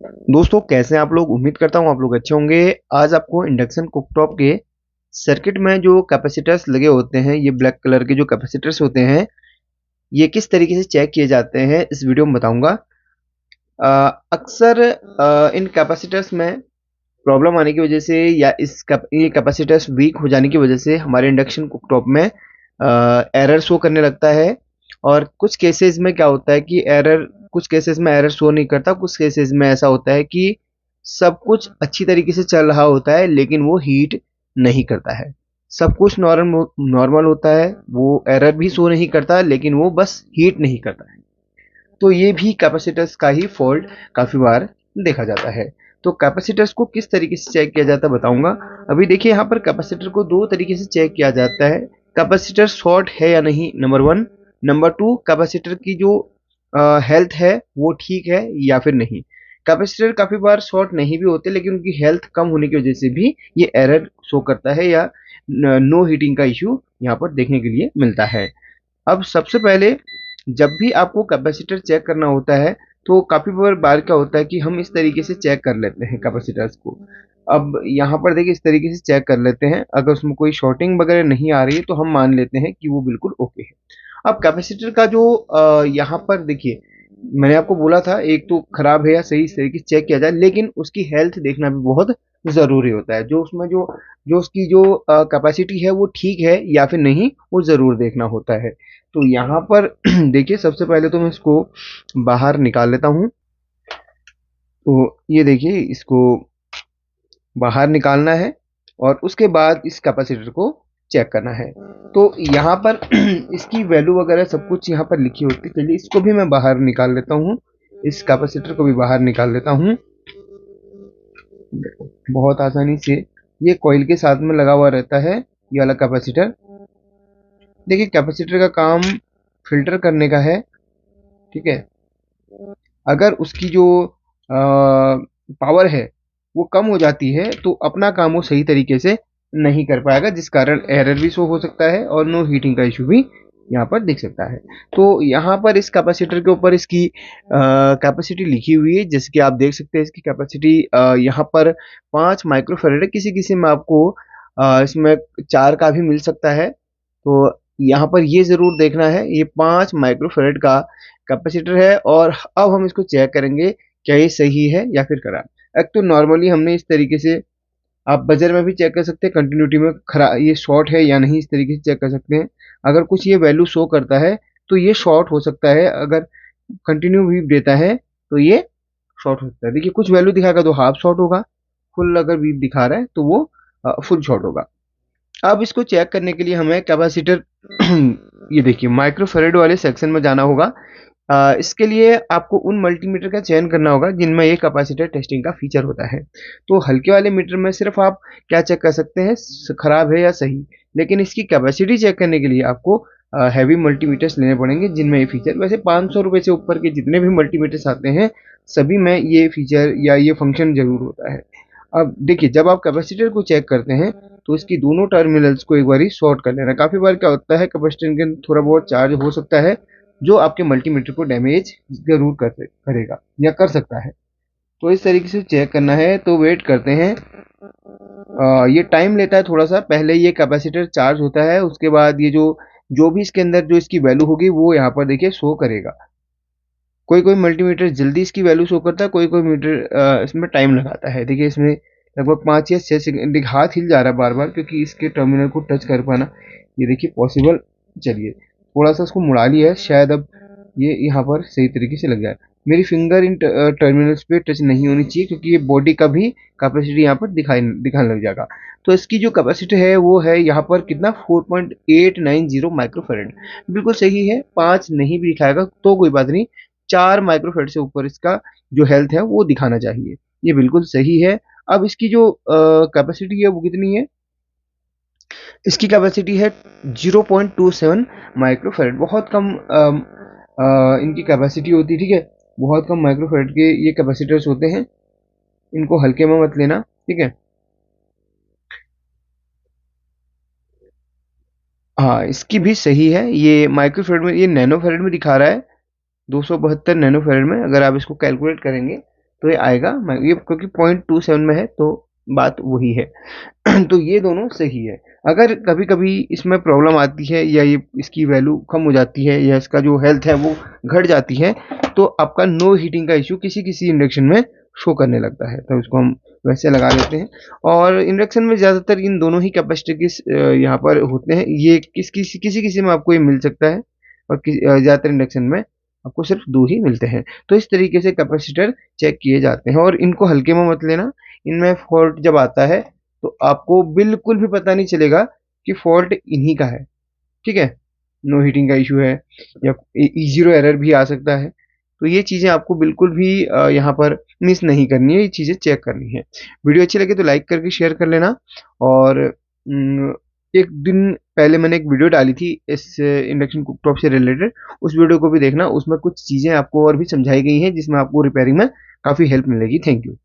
दोस्तों कैसे हैं आप लोग। उम्मीद करता हूँ आप लोग अच्छे होंगे। आज आपको इंडक्शन कुकटॉप के सर्किट में जो कैपेसिटर्स लगे होते हैं, ये ब्लैक कलर के जो कैपेसिटर्स होते हैं, ये किस तरीके से चेक किए जाते हैं इस वीडियो में बताऊंगा। अक्सर इन कैपेसिटर्स में प्रॉब्लम आने की वजह से या ये कैपेसिटर्स वीक हो जाने की वजह से हमारे इंडक्शन कुकटॉप में एरर शो करने लगता है। और कुछ केसेस में क्या होता है कि कुछ केसेस में एरर शो नहीं करता। कुछ केसेस में ऐसा होता है कि सब कुछ अच्छी तरीके से चल रहा होता है लेकिन वो हीट नहीं करता है। सब कुछ नॉर्मल होता है, वो एरर भी शो नहीं करता लेकिन वो बस हीट नहीं करता है। तो ये भी कैपेसिटर्स का ही फॉल्ट काफ़ी बार देखा जाता है। तो कैपेसिटर्स को किस तरीके से चेक किया जाता है बताऊंगा। अभी देखिए यहाँ पर कैपेसिटर को दो तरीके से चेक किया जाता है। कैपेसिटर शॉर्ट है या नहीं, number one. Number two, capacitor की जो हेल्थ है वो ठीक है या फिर नहीं। कैपेसिटर काफ़ी बार शॉर्ट नहीं भी होते लेकिन उनकी हेल्थ कम होने की वजह से भी ये एरर शो करता है या नो हीटिंग का इश्यू यहाँ पर देखने के लिए मिलता है। अब सबसे पहले जब भी आपको कैपेसिटर चेक करना होता है तो काफ़ी बार क्या होता है कि हम इस तरीके से चेक कर लेते हैं कैपेसिटर्स को। अब यहाँ पर देखिए इस तरीके से चेक कर लेते हैं, अगर उसमें कोई शॉर्टिंग वगैरह नहीं आ रही है तो हम मान लेते हैं कि वो बिल्कुल ओके है। अब कैपेसिटर का जो यहाँ पर देखिए, मैंने आपको बोला था एक तो खराब है या सही, इस तरीके से चेक किया जाए, लेकिन उसकी हेल्थ देखना भी बहुत ज़रूरी होता है। जो उसमें जो जो उसकी जो कैपेसिटी है वो ठीक है या फिर नहीं, वो ज़रूर देखना होता है। तो यहाँ पर देखिए सबसे पहले तो मैं इसको बाहर निकाल लेता हूँ। तो ये देखिए इसको बाहर निकालना है और उसके बाद इस कैपेसिटर को चेक करना है। तो यहाँ पर इसकी वैल्यू वगैरह सब कुछ यहाँ पर लिखी होती है। चलिए इसको भी मैं बाहर निकाल लेता हूँ, इस कैपेसिटर को भी बाहर निकाल लेता हूँ बहुत आसानी से। ये कॉइल के साथ में लगा हुआ रहता है ये वाला कैपेसिटर। देखिए कैपेसिटर का काम फिल्टर करने का है, ठीक है। अगर उसकी जो पावर है वो कम हो जाती है तो अपना काम वो सही तरीके से नहीं कर पाएगा, जिस कारण एरर भी शो हो सकता है और नो हीटिंग का इशू भी यहाँ पर दिख सकता है। तो यहाँ पर इस कैपेसिटर के ऊपर इसकी कैपेसिटी लिखी हुई है, जैसे कि आप देख सकते हैं। इसकी कैपेसिटी यहाँ पर 5 माइक्रोफैराड है। किसी किसी में आपको इसमें 4 का भी मिल सकता है। तो यहाँ पर ये ज़रूर देखना है, ये 5 माइक्रोफैराड का कैपेसिटर है। और अब हम इसको चेक करेंगे क्या ये सही है या फिर खराब। एक तो नॉर्मली हमने इस तरीके से, आप बजर में भी चेक कर सकते हैं कंटिन्यूटी में खरा ये शॉर्ट है या नहीं, इस तरीके से चेक कर सकते हैं। अगर कुछ ये वैल्यू शो करता है तो ये शॉर्ट हो सकता है, अगर कंटिन्यू वीव देता है तो ये शॉर्ट हो सकता है। देखिए कुछ वैल्यू दिखाएगा तो हाफ शॉर्ट होगा, फुल अगर वीव दिखा रहा है तो वो फुल शॉर्ट होगा। अब इसको चेक करने के लिए हमें कैपेसिटर ये देखिए माइक्रोफैराड वाले सेक्शन में जाना होगा। इसके लिए आपको उन मल्टीमीटर का चयन करना होगा जिनमें ये कैपेसिटर टेस्टिंग का फीचर होता है। तो हल्के वाले मीटर में सिर्फ आप क्या चेक कर सकते हैं, खराब है या सही। लेकिन इसकी कैपेसिटी चेक करने के लिए आपको हैवी मल्टीमीटर्स लेने पड़ेंगे जिनमें ये फीचर, वैसे 500 रुपये से ऊपर के जितने भी मल्टीमीटर्स आते हैं सभी में ये फीचर या ये फंक्शन जरूर होता है। अब देखिए जब आप कैपेसिटर को चेक करते हैं तो इसकी दोनों टर्मिनल्स को एक बार शॉर्ट कर लेना। काफ़ी बार क्या होता है कैपेसिटर के अंदर थोड़ा बहुत चार्ज हो सकता है जो आपके मल्टीमीटर को डैमेज जरूर करेगा या कर सकता है। तो इस तरीके से चेक करना है। तो वेट करते हैं, ये टाइम लेता है थोड़ा सा। पहले ये कैपेसिटर चार्ज होता है, उसके बाद ये जो जो भी इसके अंदर जो इसकी वैल्यू होगी वो यहाँ पर देखिए शो करेगा। कोई कोई मल्टीमीटर जल्दी इसकी वैल्यू शो करता है, कोई कोई मीटर इसमें टाइम लगाता है। देखिए इसमें लगभग 5 या 6 सेकंड, हाथ हिल जा रहा है बार बार क्योंकि इसके टर्मिनल को टच कर पाना ये देखिए पॉसिबल। चलिए थोड़ा सा उसको मुड़ा लिया है, शायद अब ये यहाँ पर सही तरीके से लग जाए। मेरी फिंगर इन टर्मिनल्स पे टच नहीं होनी चाहिए क्योंकि ये बॉडी का भी कैपेसिटी यहाँ पर दिखाने लग जाएगा। तो इसकी जो कैपेसिटी है वो है यहाँ पर कितना, 4.890 माइक्रोफैराड। बिल्कुल सही है। 5 नहीं भी दिखाएगा तो कोई बात नहीं, 4 माइक्रोफैराड से ऊपर इसका जो हेल्थ है वो दिखाना चाहिए। ये बिल्कुल सही है। अब इसकी जो कैपेसिटी है वो कितनी है, इसकी कैपेसिटी है 0.27 माइक्रोफैराड। बहुत कम इनकी कैपेसिटी होती है, ठीक है। बहुत कम माइक्रोफैराड के ये कैपेसिटर्स होते हैं, इनको हल्के में मत लेना, ठीक है। हाँ इसकी भी सही है। ये माइक्रोफैराड में, ये नैनोफैराड में दिखा रहा है, 272 नैनोफैराड में। अगर आप इसको कैलकुलेट करेंगे तो ये आएगा, ये क्योंकि 0.27 में है तो बात वही है। तो ये दोनों सही है। अगर कभी कभी इसमें प्रॉब्लम आती है या ये इसकी वैल्यू कम हो जाती है या इसका जो हेल्थ है वो घट जाती है, तो आपका नो हीटिंग का इशू किसी किसी इंडक्शन में शो करने लगता है, तो इसको हम वैसे लगा देते हैं। और इंडक्शन में ज़्यादातर इन दोनों ही कैपेसिटर के यहाँ पर होते हैं। ये किसी किसी में आपको ये मिल सकता है, और ज़्यादातर इंडक्शन में आपको सिर्फ 2 ही मिलते हैं। तो इस तरीके से कैपेसिटर चेक किए जाते हैं, और इनको हल्के में मत लेना। इनमें फॉल्ट जब आता है तो आपको बिल्कुल भी पता नहीं चलेगा कि फॉल्ट इन्हीं का है, ठीक है। नो हीटिंग का इशू है या ज़ीरो एरर भी आ सकता है। तो ये चीज़ें आपको बिल्कुल भी यहाँ पर मिस नहीं करनी है, ये चीज़ें चेक करनी है। वीडियो अच्छी लगे तो लाइक करके शेयर कर लेना। और एक दिन पहले मैंने एक वीडियो डाली थी इस इंडक्शन कुकटॉप से रिलेटेड, उस वीडियो को भी देखना। उसमें कुछ चीज़ें आपको और भी समझाई गई हैं जिसमें आपको रिपेयरिंग में काफ़ी हेल्प मिलेगी। Thank you.